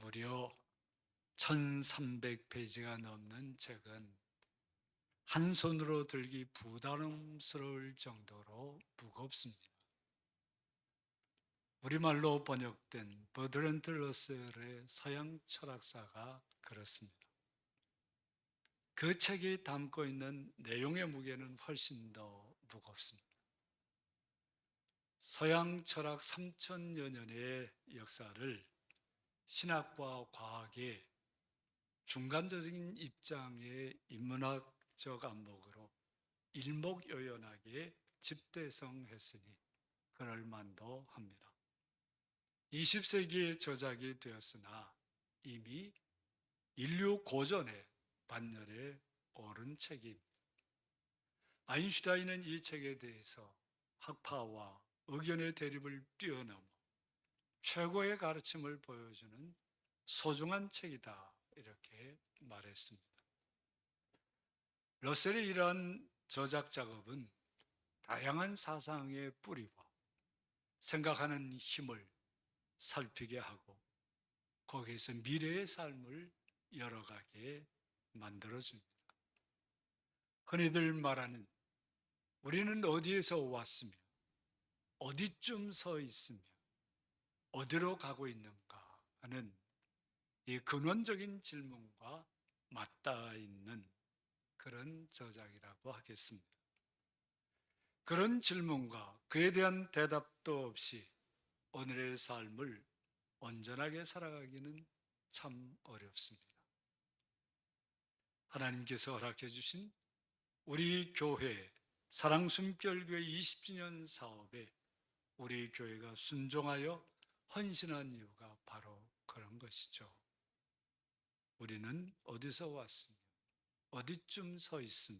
무려 1300페이지가 넘는 책은 한 손으로 들기 부담스러울 정도로 무겁습니다. 우리말로 번역된 버드런트 러셀의 서양 철학사가 그렇습니다. 그 책이 담고 있는 내용의 무게는 훨씬 더 무겁습니다. 서양 철학 3000여 년의 역사를 신학과 과학의 중간적인 입장의 인문학적 안목으로 일목요연하게 집대성했으니 그럴 만도 합니다. 20세기에 저작이 되었으나 이미 인류 고전의 반열에 오른 책입니다. 아인슈타인은 이 책에 대해서 학파와 의견의 대립을 뛰어넘어 최고의 가르침을 보여주는 소중한 책이다, 이렇게 말했습니다. 러셀의 이러한 저작 작업은 다양한 사상의 뿌리와 생각하는 힘을 살피게 하고 거기에서 미래의 삶을 열어가게 만들어줍니다. 흔히들 말하는 우리는 어디에서 왔으며 어디쯤 서 있으며 어디로 가고 있는가 하는 이 근원적인 질문과 맞닿아 있는 그런 저작이라고 하겠습니다. 그런 질문과 그에 대한 대답도 없이 오늘의 삶을 온전하게 살아가기는 참 어렵습니다. 하나님께서 허락해 주신 우리 교회 사랑숨결교회 20주년 사업에 우리 교회가 순종하여 헌신한 이유가 바로 그런 것이죠. 우리는 어디서 왔으며 어디쯤 서 있으며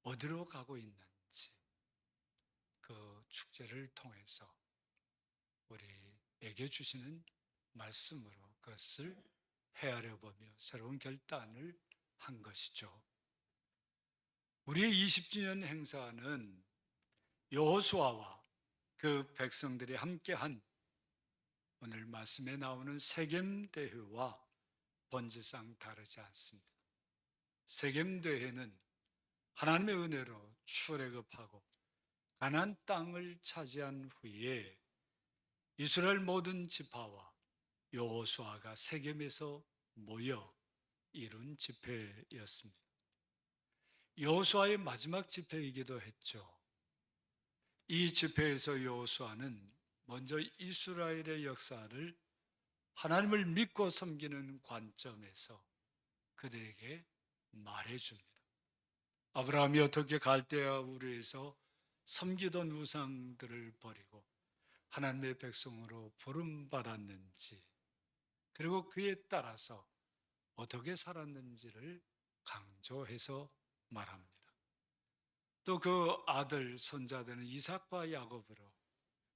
어디로 가고 있는지 그 축제를 통해서 우리에게 주시는 말씀으로 그것을 헤아려 보며 새로운 결단을 한 것이죠. 우리의 20주년 행사는 여호수아와 그 백성들이 함께한 오늘 말씀에 나오는 세겜대회와 본질상 다르지 않습니다. 세겜대회는 하나님의 은혜로 출애굽하고 가나안 땅을 차지한 후에 이스라엘 모든 지파와 여호수아가 세겜에서 모여 이룬 집회였습니다. 여호수아의 마지막 집회이기도 했죠. 이 집회에서 여호수아는 먼저 이스라엘의 역사를 하나님을 믿고 섬기는 관점에서 그들에게 말해줍니다. 아브라함이 어떻게 갈대아 우르에서 섬기던 우상들을 버리고 하나님의 백성으로 부름받았는지, 그리고 그에 따라서 어떻게 살았는지를 강조해서 말합니다. 또 그 아들, 손자되는 이삭과 야곱으로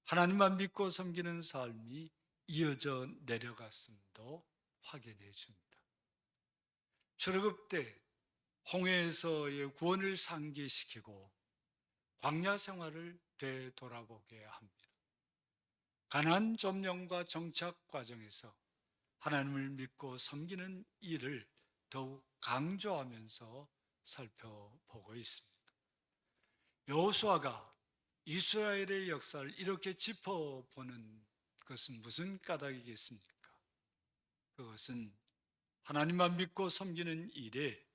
하나님만 믿고 섬기는 삶이 이어져 내려갔음도 확인해 줍니다. 출애굽 때 홍해에서의 구원을 상기시키고 광야 생활을 되돌아보게 합니다. 가나안 점령과 정착 과정에서 하나님을 믿고 섬기는 일을 더욱 강조하면서 살펴보고 있습니다. 여호수아가 이스라엘의 역사를 이렇게 짚어보는 것은 무슨 까닭이겠습니까? 그것은 하나님만 믿고 섬기는 일에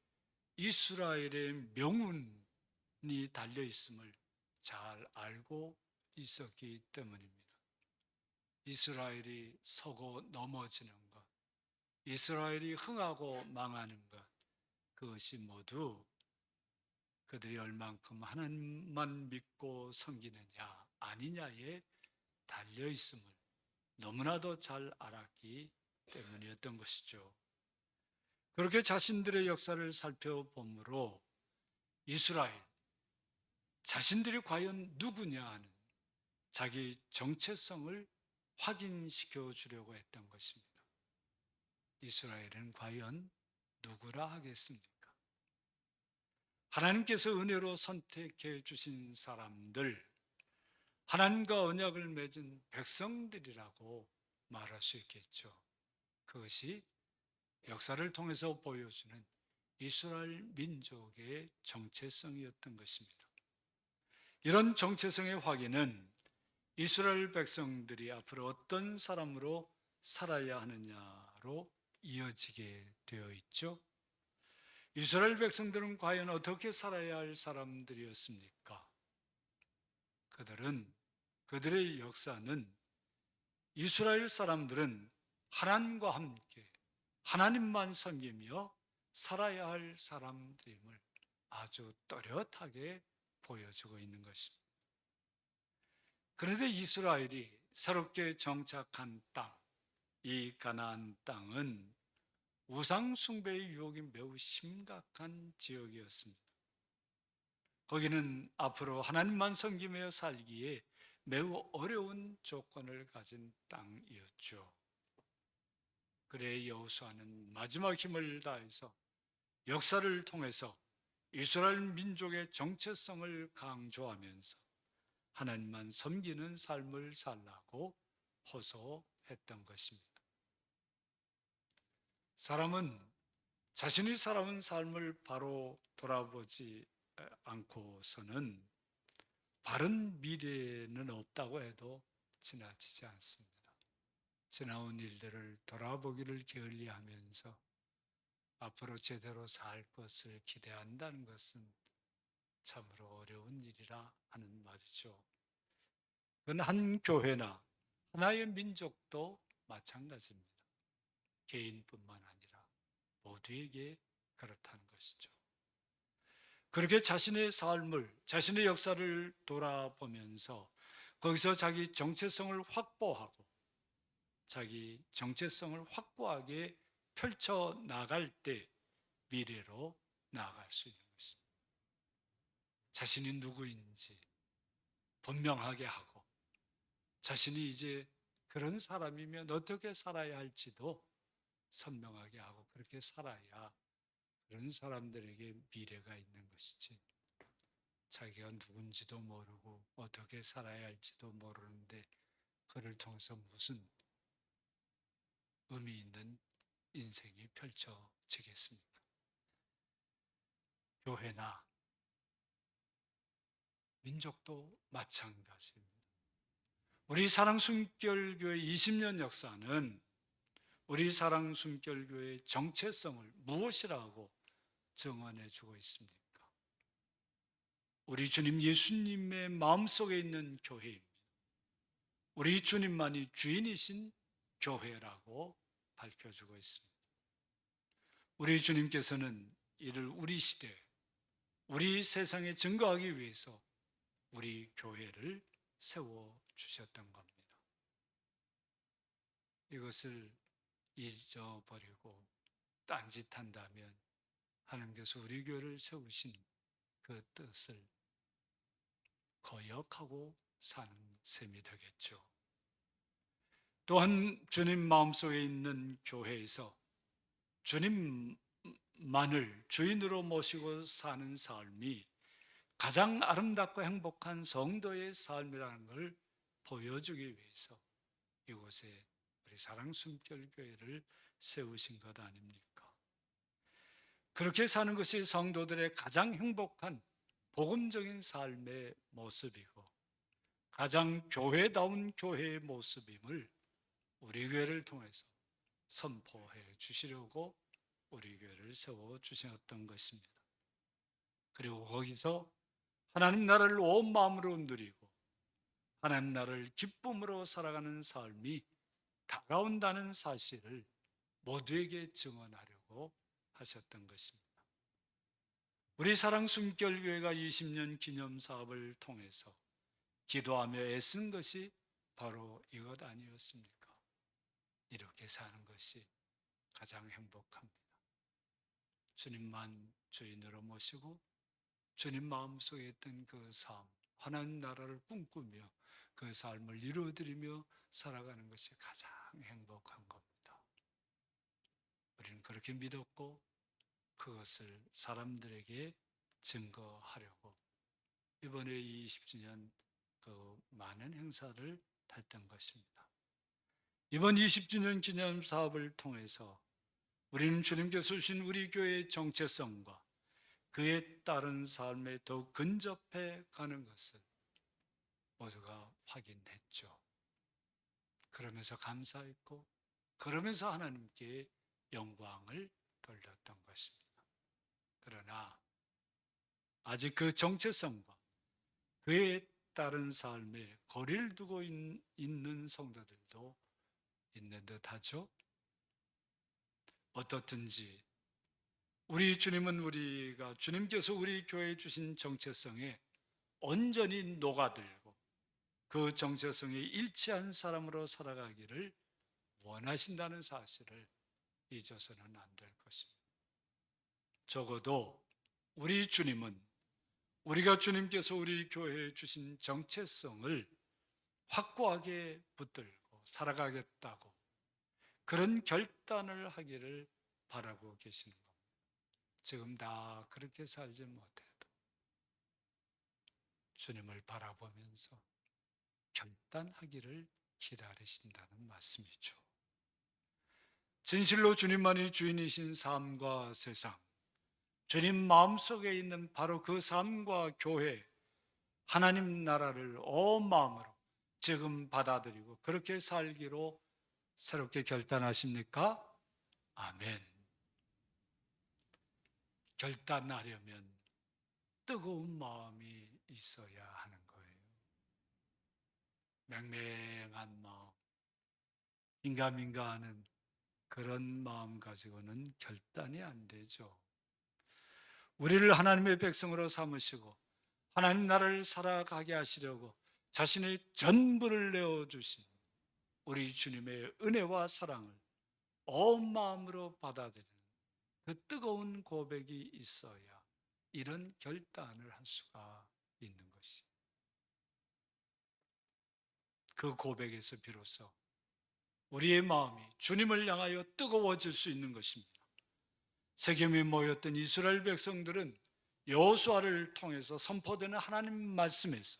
이스라엘의 명운이 달려 있음을 잘 알고 있었기 때문입니다. 이스라엘이 서고 넘어지는 것, 이스라엘이 흥하고 망하는 것, 그것이 모두 그들이 얼만큼 하나님만 믿고 섬기느냐 아니냐에 달려 있음을 너무나도 잘 알았기 때문이었던 것이죠. 그렇게 자신들의 역사를 살펴보므로 이스라엘, 자신들이 과연 누구냐 하는 자기 정체성을 확인시켜 주려고 했던 것입니다. 이스라엘은 과연 누구라 하겠습니까? 하나님께서 은혜로 선택해 주신 사람들, 하나님과 언약을 맺은 백성들이라고 말할 수 있겠죠. 그것이 역사를 통해서 보여주는 이스라엘 민족의 정체성이었던 것입니다. 이런 정체성의 확인은 이스라엘 백성들이 앞으로 어떤 사람으로 살아야 하느냐로 이어지게 되어 있죠. 이스라엘 백성들은 과연 어떻게 살아야 할 사람들이었습니까? 그들의 역사는 이스라엘 사람들은 하나님과 함께 하나님만 섬기며 살아야 할 사람들임을 아주 또렷하게 보여주고 있는 것입니다. 그런데 이스라엘이 새롭게 정착한 땅, 이 가나안 땅은 우상 숭배의 유혹이 매우 심각한 지역이었습니다. 거기는 앞으로 하나님만 섬기며 살기에 매우 어려운 조건을 가진 땅이었죠. 그래 여호수아는 마지막 힘을 다해서 역사를 통해서 이스라엘 민족의 정체성을 강조하면서 하나님만 섬기는 삶을 살라고 호소했던 것입니다. 사람은 자신이 살아온 삶을 바로 돌아보지 않고서는 바른 미래는 없다고 해도 지나치지 않습니다. 지나온 일들을 돌아보기를 게을리하면서 앞으로 제대로 살 것을 기대한다는 것은 참으로 어려운 일이라 하는 말이죠. 그건 한 교회나 하나의 민족도 마찬가지입니다. 개인뿐만 아니라 모두에게 그렇다는 것이죠. 그렇게 자신의 삶을, 자신의 역사를 돌아보면서 거기서 자기 정체성을 확보하고 자기 정체성을 확고하게 펼쳐 나갈 때 미래로 나아갈 수 있는 것입니다. 자신이 누구인지 분명하게 하고 자신이 이제 그런 사람이면 어떻게 살아야 할지도 선명하게 하고 그렇게 살아야 그런 사람들에게 미래가 있는 것이지, 자기가 누군지도 모르고 어떻게 살아야 할지도 모르는데 그를 통해서 무슨 의미 있는 인생이 펼쳐지겠습니까? 교회나 민족도 마찬가지입니다. 우리 사랑숨결교회 20년 역사는 우리 사랑숨결교회의 정체성을 무엇이라고 정언해주고 있습니까? 우리 주님 예수님의 마음속에 있는 교회입니다. 우리 주님만이 주인이신 교회라고 밝혀주고 있습니다. 우리 주님께서는 이를 우리 시대, 우리 세상에 증거하기 위해서 우리 교회를 세워주셨던 겁니다. 이것을 잊어버리고 딴짓한다면 하나님께서 우리 교회를 세우신 그 뜻을 거역하고 사는 셈이 되겠죠. 또한 주님 마음속에 있는 교회에서 주님만을 주인으로 모시고 사는 삶이 가장 아름답고 행복한 성도의 삶이라는 걸 보여주기 위해서 이곳에 우리 사랑숨결교회를 세우신 것 아닙니까? 그렇게 사는 것이 성도들의 가장 행복한 복음적인 삶의 모습이고 가장 교회다운 교회의 모습임을 우리 교회를 통해서 선포해 주시려고 우리 교회를 세워주셨던 것입니다. 그리고 거기서 하나님 나라를 온 마음으로 누리고 하나님 나라를 기쁨으로 살아가는 삶이 다가온다는 사실을 모두에게 증언하려고 하셨던 것입니다. 우리 사랑숨결교회가 20년 기념 사업을 통해서 기도하며 애쓴 것이 바로 이것 아니었습니까? 이렇게 사는 것이 가장 행복합니다. 주님만 주인으로 모시고 주님 마음속에 있던 그 삶, 하나님 나라를 꿈꾸며 그 삶을 이루어드리며 살아가는 것이 가장 행복한 겁니다. 우리는 그렇게 믿었고 그것을 사람들에게 증거하려고 이번에 20주년 그 많은 행사를 했던 것입니다. 이번 20주년 기념 사업을 통해서 우리는 주님께서 주신 우리 교회의 정체성과 그에 따른 삶에 더욱 근접해 가는 것을 모두가 확인했죠. 그러면서 감사했고, 그러면서 하나님께 영광을 돌렸던 것입니다. 그러나 아직 그 정체성과 그에 따른 삶에 거리를 두고 있는 성도들도 있는 듯하죠. 어떻든지 우리 주님은 우리가 주님께서 우리 교회에 주신 정체성에 온전히 녹아들고 그 정체성에 일치한 사람으로 살아가기를 원하신다는 사실을 잊어서는 안 될 것입니다. 적어도 우리 주님은 우리가 주님께서 우리 교회에 주신 정체성을 확고하게 붙들고 살아가겠다고 그런 결단을 하기를 바라고 계시는 겁니다. 지금 다 그렇게 살지 못해도 주님을 바라보면서 결단하기를 기다리신다는 말씀이죠. 진실로 주님만이 주인이신 삶과 세상, 주님 마음속에 있는 바로 그 삶과 교회, 하나님 나라를 온 마음으로 지금 받아들이고 그렇게 살기로 새롭게 결단하십니까? 아멘. 결단하려면 뜨거운 마음이 있어야 하는 거예요. 맹맹한 마음, 인가민가하는 그런 마음 가지고는 결단이 안 되죠. 우리를 하나님의 백성으로 삼으시고 하나님 나라를 살아가게 하시려고 자신의 전부를 내어주신 우리 주님의 은혜와 사랑을 온 마음으로 받아들이는 그 뜨거운 고백이 있어야 이런 결단을 할 수가 있는 것이. 그 고백에서 비로소 우리의 마음이 주님을 향하여 뜨거워질 수 있는 것입니다. 세겜에 모였던 이스라엘 백성들은 여호수아를 통해서 선포되는 하나님 말씀에서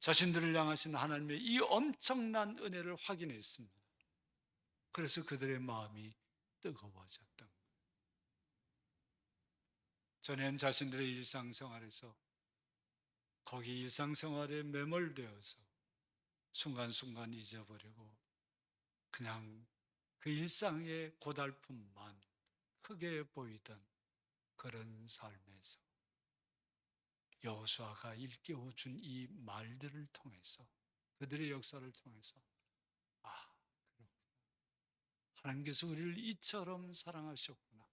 자신들을 향하신 하나님의 이 엄청난 은혜를 확인했습니다. 그래서 그들의 마음이 뜨거워졌던 거예요. 전엔 자신들의 일상생활에서 거기 일상생활에 매몰되어서 순간순간 잊어버리고 그냥 그 일상의 고달픔만 크게 보이던 그런 삶에서 여호수아가 일깨워준 이 말들을 통해서 그들의 역사를 통해서 그렇구나. 하나님께서 우리를 이처럼 사랑하셨구나.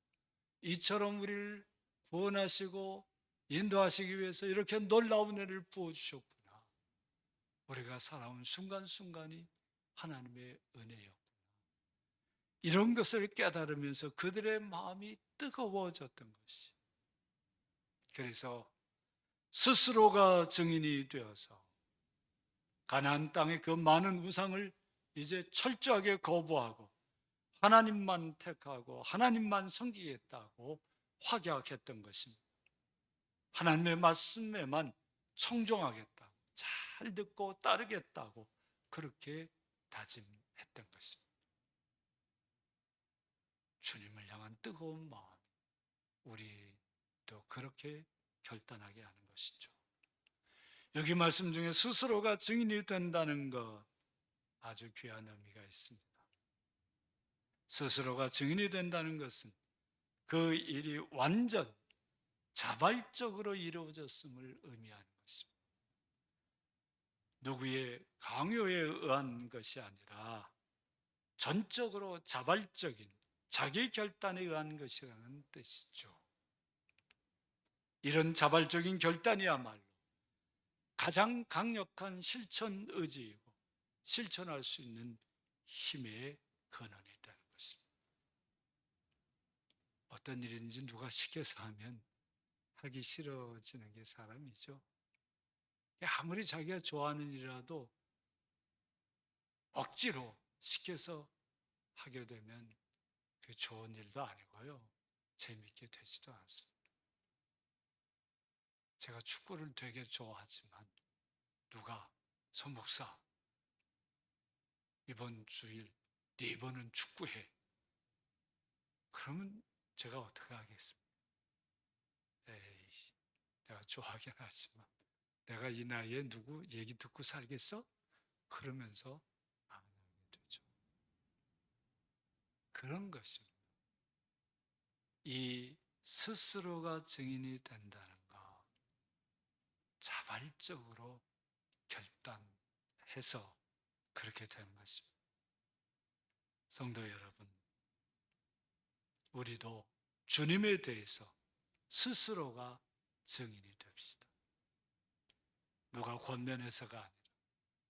이처럼 우리를 구원하시고 인도하시기 위해서 이렇게 놀라운 은혜를 부어주셨구나. 우리가 살아온 순간순간이 하나님의 은혜였구나. 이런 것을 깨달으면서 그들의 마음이 뜨거워졌던 것이. 그래서 스스로가 증인이 되어서 가나안 땅의 그 많은 우상을 이제 철저하게 거부하고 하나님만 택하고 하나님만 섬기겠다고 확약했던 것입니다. 하나님의 말씀에만 청종하겠다고, 잘 듣고 따르겠다고 그렇게 다짐했던 것입니다. 주님을 향한 뜨거운 마음, 우리도 그렇게 결단하게 하는 것이죠. 여기 말씀 중에 스스로가 증인이 된다는 것 아주 귀한 의미가 있습니다. 스스로가 증인이 된다는 것은 그 일이 완전 자발적으로 이루어졌음을 의미하는 것입니다. 누구의 강요에 의한 것이 아니라 전적으로 자발적인 자기 결단에 의한 것이라는 뜻이죠. 이런 자발적인 결단이야말로 가장 강력한 실천 의지이고 실천할 수 있는 힘의 근원이 있다는 것입니다. 어떤 일인지 누가 시켜서 하면 하기 싫어지는 게 사람이죠. 아무리 자기가 좋아하는 일이라도 억지로 시켜서 하게 되면 그게 좋은 일도 아니고요. 재미있게 되지도 않습니다. 제가 축구를 되게 좋아하지만 누가 서 목사 이번 주일 4번은 축구해. 그러면 제가 어떻게 하겠습니까? 에이, 내가 좋아하긴 하지만 내가 이 나이에 누구 얘기 듣고 살겠어? 그러면서 안 하게 되죠. 그런 것입니다. 이 스스로가 증인이 된다는 거, 자발적으로 결단해서 그렇게 되는 것입니다. 성도 여러분, 우리도 주님에 대해서 스스로가 증인이 됩시다. 누가 권면해서가 아니라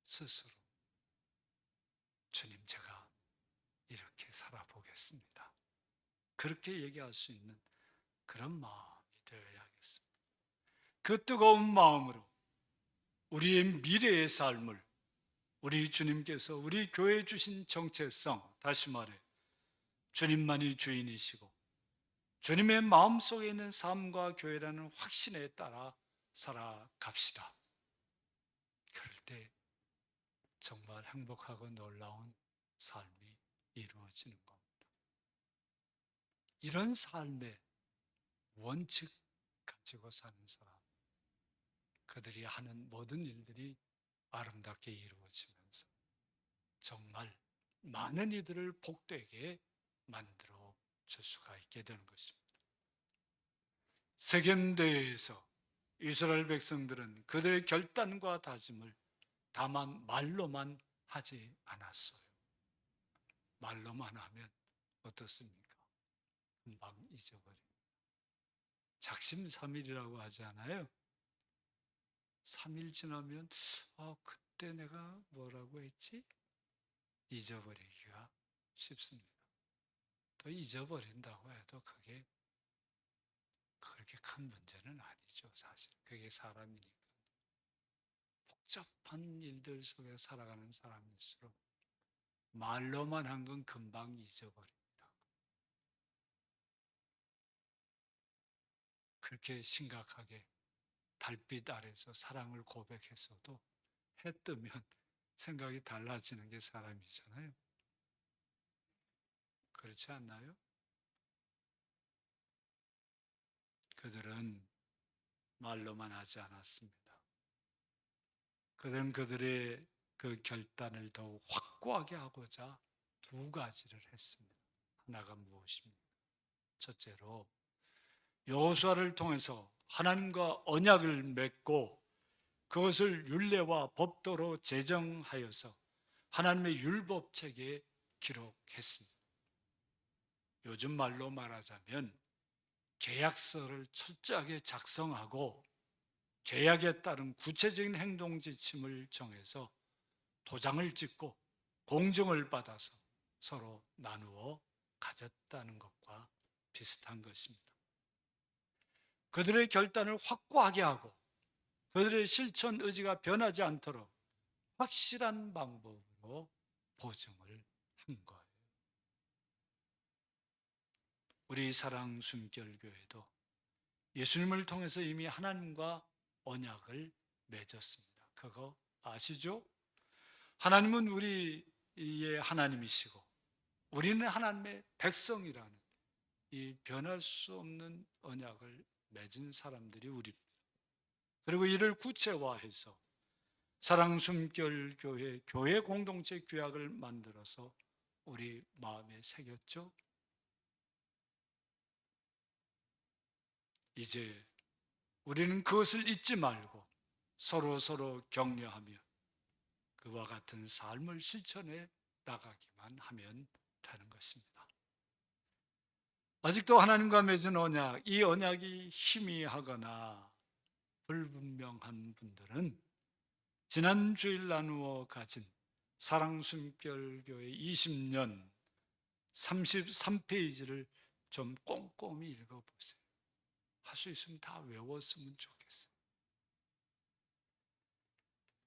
스스로 주님, 제가 이렇게 살아보겠습니다. 그렇게 얘기할 수 있는 그런 마음이 되어야겠습니다. 그 뜨거운 마음으로 우리의 미래의 삶을 우리 주님께서 우리 교회에 주신 정체성, 다시 말해 주님만이 주인이시고 주님의 마음속에 있는 삶과 교회라는 확신에 따라 살아갑시다. 그럴 때 정말 행복하고 놀라운 삶이 이루어지는 겁니다. 이런 삶의 원칙 가지고 사는 사람, 그들이 하는 모든 일들이 아름답게 이루어지면서 정말 많은 이들을 복되게 만들어 줄 수가 있게 되는 것입니다. 세겜대회에서 이스라엘 백성들은 그들의 결단과 다짐을 다만 말로만 하지 않았어요. 말로만 하면 어떻습니까? 금방 잊어버립니다. 작심삼일이라고 하지 않아요? 3일 지나면 그때 내가 뭐라고 했지? 잊어버리기가 쉽습니다. 또 잊어버린다고 해도 그게 그렇게 큰 문제는 아니죠. 사실 그게 사람이니까. 복잡한 일들 속에 살아가는 사람일수록 말로만 한 건 금방 잊어버립니다. 그렇게 심각하게 달빛 아래서 사랑을 고백했어도 해 뜨면 생각이 달라지는 게 사람이잖아요. 그렇지 않나요? 그들은 말로만 하지 않았습니다. 그들은 그들의 그 결단을 더욱 확고하게 하고자 2가지를 했습니다. 하나가 무엇입니까? 첫째로 여호수아를 통해서 하나님과 언약을 맺고 그것을 율례와 법도로 제정하여서 하나님의 율법책에 기록했습니다. 요즘 말로 말하자면 계약서를 철저하게 작성하고 계약에 따른 구체적인 행동 지침을 정해서 도장을 찍고 공증을 받아서 서로 나누어 가졌다는 것과 비슷한 것입니다. 그들의 결단을 확고하게 하고 그들의 실천 의지가 변하지 않도록 확실한 방법으로 보증을 한 거예요. 우리 사랑 숨결교회도 예수님을 통해서 이미 하나님과 언약을 맺었습니다. 그거 아시죠? 하나님은 우리의 하나님이시고 우리는 하나님의 백성이라는 이 변할 수 없는 언약을 맺은 사람들이 우리입니다. 그리고 이를 구체화해서 사랑 숨결교회 교회 공동체 규약을 만들어서 우리 마음에 새겼죠. 이제 우리는 그것을 잊지 말고 서로 격려하며 그와 같은 삶을 실천해 나가기만 하면 되는 것입니다. 아직도 하나님과 맺은 언약, 이 언약이 희미하거나 불분명한 분들은 지난 주일 나누어 가진 사랑숨결교회 20년 33페이지를 좀 꼼꼼히 읽어보세요. 할 수 있으면 다 외웠으면 좋겠어요.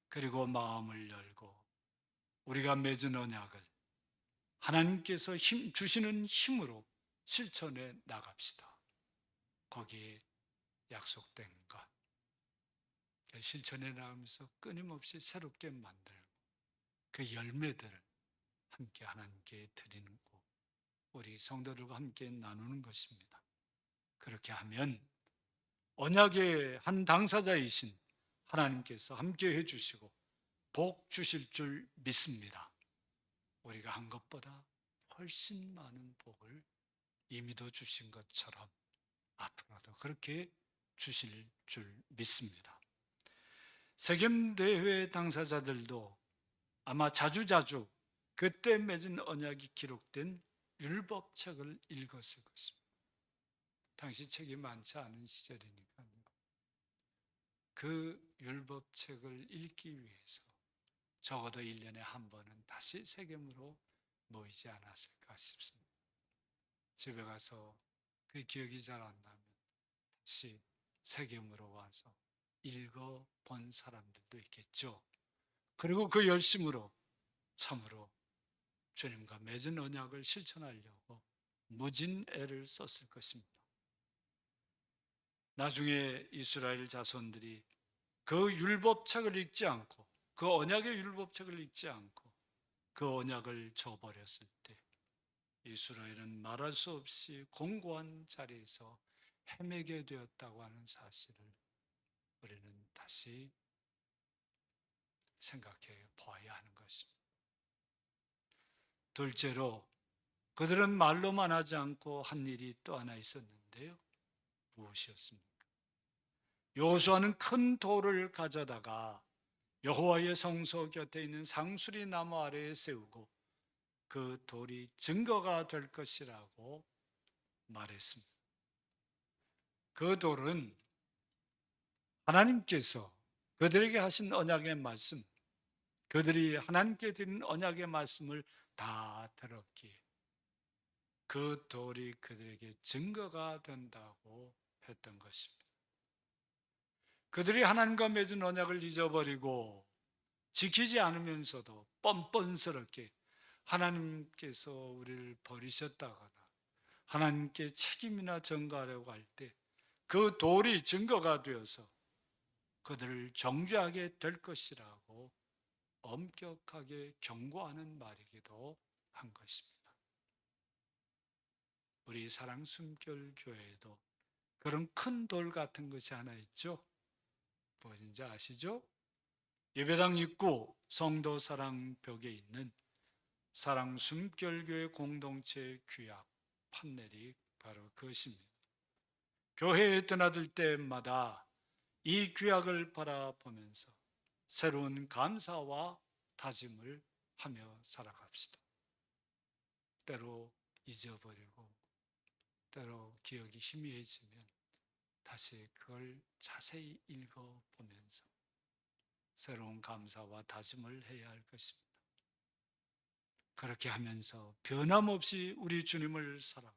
그리고 마음을 열고 우리가 맺은 언약을 하나님께서 주시는 힘으로 실천해 나갑시다. 거기에 약속된 것 실천해 나가면서 끊임없이 새롭게 만들고 그 열매들을 함께 하나님께 드리는 것, 우리 성도들과 함께 나누는 것입니다. 그렇게 하면 언약의 한 당사자이신 하나님께서 함께 해주시고 복 주실 줄 믿습니다. 우리가 한 것보다 훨씬 많은 복을 이미도 주신 것처럼 앞으로도 그렇게 주실 줄 믿습니다. 세겜대회 당사자들도 아마 자주자주 그때 맺은 언약이 기록된 율법책을 읽었을 것입니다. 당시 책이 많지 않은 시절이니까요. 그 율법책을 읽기 위해서 적어도 1년에 한 번은 다시 세겜으로 모이지 않았을까 싶습니다. 집에 가서 그 기억이 잘 안 나면 다시 세겜으로 와서 읽어본 사람들도 있겠죠. 그리고 그 열심으로 참으로 주님과 맺은 언약을 실천하려고 무진 애를 썼을 것입니다. 나중에 이스라엘 자손들이 그 율법책을 읽지 않고 그 언약의 율법책을 읽지 않고 그 언약을 저버렸을 때 이스라엘은 말할 수 없이 공고한 자리에서 헤매게 되었다고 하는 사실을 우리는 다시 생각해 보아야 하는 것입니다. 둘째로 그들은 말로만 하지 않고 한 일이 또 하나 있었는데요. 무엇이었습니까? 여호수아는 큰 돌을 가져다가 여호와의 성소 곁에 있는 상수리 나무 아래에 세우고 그 돌이 증거가 될 것이라고 말했습니다. 그 돌은 하나님께서 그들에게 하신 언약의 말씀, 그들이 하나님께 드린 언약의 말씀을 다 들었기에 그 돌이 그들에게 증거가 된다고 했던 것입니다. 그들이 하나님과 맺은 언약을 잊어버리고 지키지 않으면서도 뻔뻔스럽게 하나님께서 우리를 버리셨다거나 하나님께 책임이나 전가하려고 할 때 그 돌이 증거가 되어서 그들을 정죄하게 될 것이라고 엄격하게 경고하는 말이기도 한 것입니다. 우리 사랑 숨결 교회에도 그런 큰 돌 같은 것이 하나 있죠. 무엇인지 아시죠? 예배당 입구 성도 사랑 벽에 있는 사랑 숨결교회 공동체 규약 판넬이 바로 그것입니다. 교회에 드나들 때마다 이 규약을 바라보면서 새로운 감사와 다짐을 하며 살아갑시다. 때로 잊어버리고 때로 기억이 희미해지면 다시 그걸 자세히 읽어보면서 새로운 감사와 다짐을 해야 할 것입니다. 그렇게 하면서 변함없이 우리 주님을 사랑하고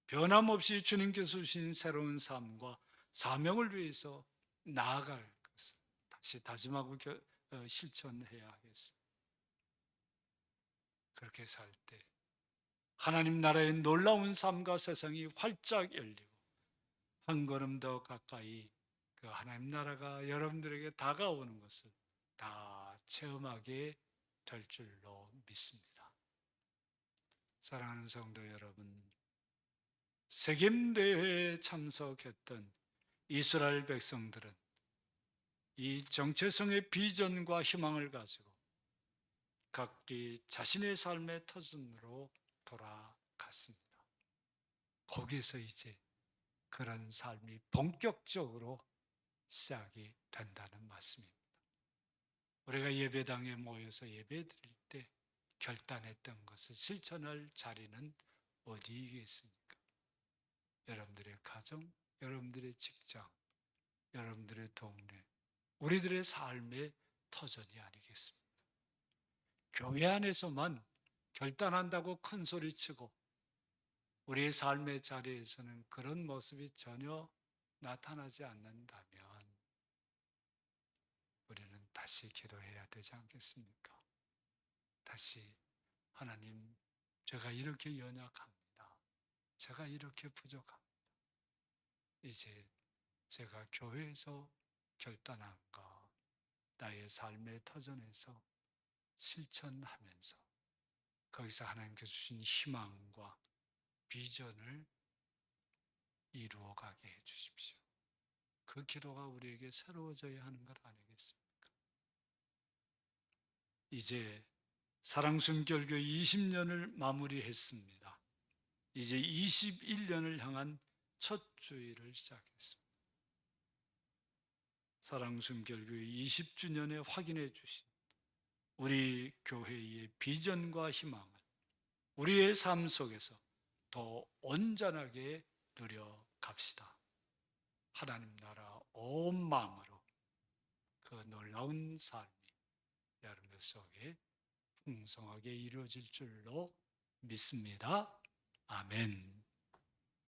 변함없이 주님께서 주신 새로운 삶과 사명을 위해서 나아갈 것을 다시 다짐하고 실천해야 하겠습니다. 그렇게 살 때 하나님 나라의 놀라운 삶과 세상이 활짝 열리고 한 걸음 더 가까이 그 하나님 나라가 여러분들에게 다가오는 것을 다 체험하게 될 줄로 믿습니다. 사랑하는 성도 여러분, 세겜대회에 참석했던 이스라엘 백성들은 이 정체성의 비전과 희망을 가지고 각기 자신의 삶의 터전으로 돌아갔습니다. 거기에서 이제 그런 삶이 본격적으로 시작이 된다는 말씀입니다. 우리가 예배당에 모여서 예배 드릴 때 결단했던 것을 실천할 자리는 어디이겠습니까? 여러분들의 가정, 여러분들의 직장, 여러분들의 동네, 우리들의 삶의 터전이 아니겠습니까? 교회 안에서만 결단한다고 큰 소리치고 우리의 삶의 자리에서는 그런 모습이 전혀 나타나지 않는다면 우리는 다시 기도해야 되지 않겠습니까? 다시 하나님, 제가 이렇게 연약합니다. 제가 이렇게 부족합니다. 이제 제가 교회에서 결단한 것, 나의 삶의 터전에서 실천하면서 거기서 하나님께서 주신 희망과 비전을 이루어가게 해주십시오. 그 기도가 우리에게 새로워져야 하는 것 아니겠습니까? 이제 사랑순결교 20년을 마무리했습니다. 이제 21년을 향한 첫 주일을 시작했습니다. 사랑순결교 20주년에 확인해 주신 우리 교회의 비전과 희망을 우리의 삶 속에서 더 온전하게 누려갑시다. 하나님 나라 온 마음으로 그 놀라운 삶이 여러분 속에 풍성하게 이루어질 줄로 믿습니다. 아멘.